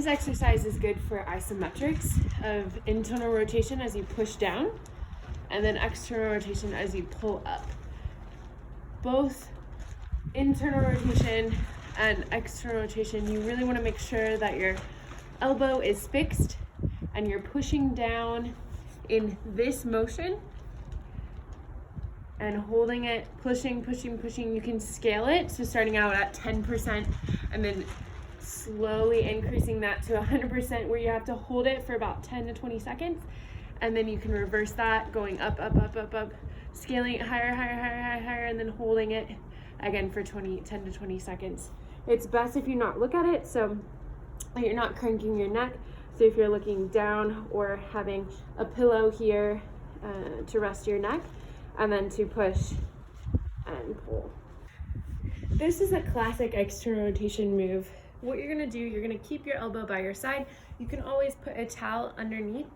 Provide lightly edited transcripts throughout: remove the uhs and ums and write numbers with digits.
This exercise is good for isometrics of internal rotation as you push down and then external rotation as you pull up. Both internal rotation and external rotation, you really want to make sure that your elbow is fixed and you're pushing down in this motion and holding it, pushing. You can scale it, so starting out at 10% and then slowly increasing that to 100% where you have to hold it for about 10 to 20 seconds. And then you can reverse that, going up, scaling it higher, and then holding it again for 10 to 20 seconds. It's best if you not look at it, so you're not cranking your neck. So if you're looking down or having a pillow here to rest your neck, and then to push and pull. This is a classic external rotation move. What you're gonna do, you're gonna keep your elbow by your side. You can always put a towel underneath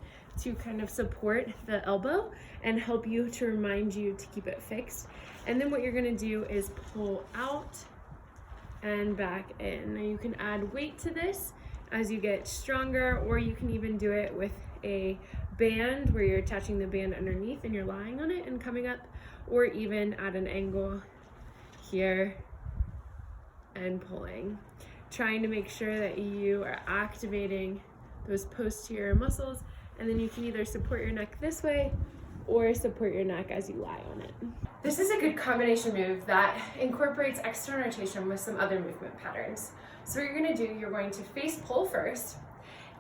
to kind of support the elbow and help you to remind you to keep it fixed. And then what you're gonna do is pull out and back in. Now you can add weight to this as you get stronger, or you can even do it with a band where you're attaching the band underneath and you're lying on it and coming up, or even at an angle here and pulling. Trying to make sure that you are activating those posterior muscles, and then you can either support your neck this way or support your neck as you lie on it. This is a good combination move that incorporates external rotation with some other movement patterns. So what you're going to do, you're going to face pull first,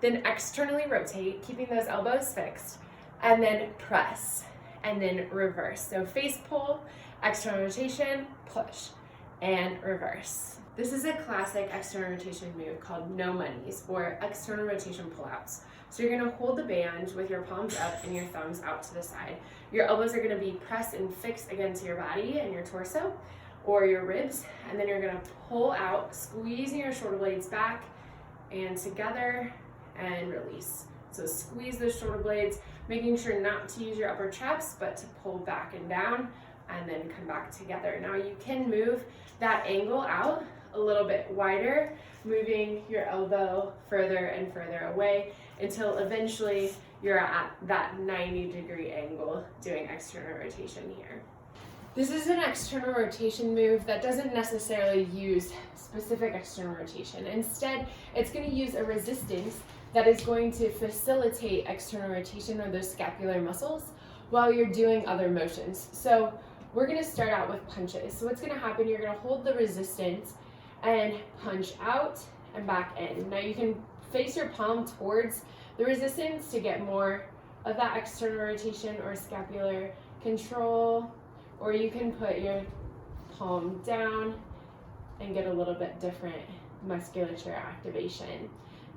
then externally rotate, keeping those elbows fixed, and then press, and then reverse. So face pull, external rotation, push, and reverse. This is a classic external rotation move called no monies, or external rotation pullouts. So you're gonna hold the band with your palms up and your thumbs out to the side. Your elbows are gonna be pressed and fixed against your body and your torso or your ribs, and then you're gonna pull out, squeezing your shoulder blades back and together and release. So squeeze those shoulder blades, making sure not to use your upper traps, but to pull back and down and then come back together. Now you can move that angle out a little bit wider, moving your elbow further and further away until eventually you're at that 90-degree angle doing external rotation here. This is an external rotation move that doesn't necessarily use specific external rotation. Instead, it's going to use a resistance that is going to facilitate external rotation of those scapular muscles while you're doing other motions. So we're going to start out with punches. So what's going to happen, you're going to hold the resistance and punch out and back in. Now you can face your palm towards the resistance to get more of that external rotation or scapular control, or you can put your palm down and get a little bit different musculature activation.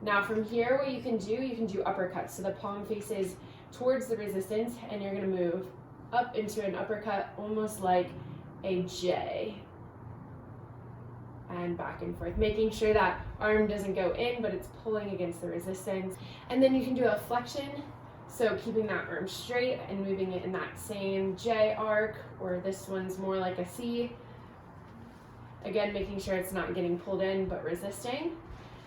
Now from here, what you can do uppercuts. So the palm faces towards the resistance and you're gonna move up into an uppercut, almost like a J. And back and forth, making sure that arm doesn't go in, but it's pulling against the resistance. And then you can do a flexion, so keeping that arm straight and moving it in that same J arc, or this one's more like a C. Again, making sure it's not getting pulled in, but resisting.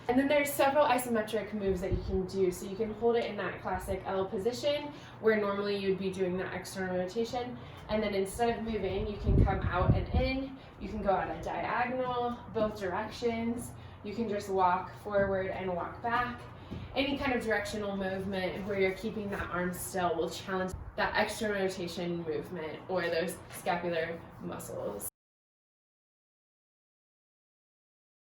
And then there's several isometric moves that you can do. So you can hold it in that classic L position, where normally you'd be doing that external rotation. And then instead of moving, you can come out and in. You can go at a diagonal, both directions. You can just walk forward and walk back. Any kind of directional movement where you're keeping that arm still will challenge that external rotation movement or those scapular muscles.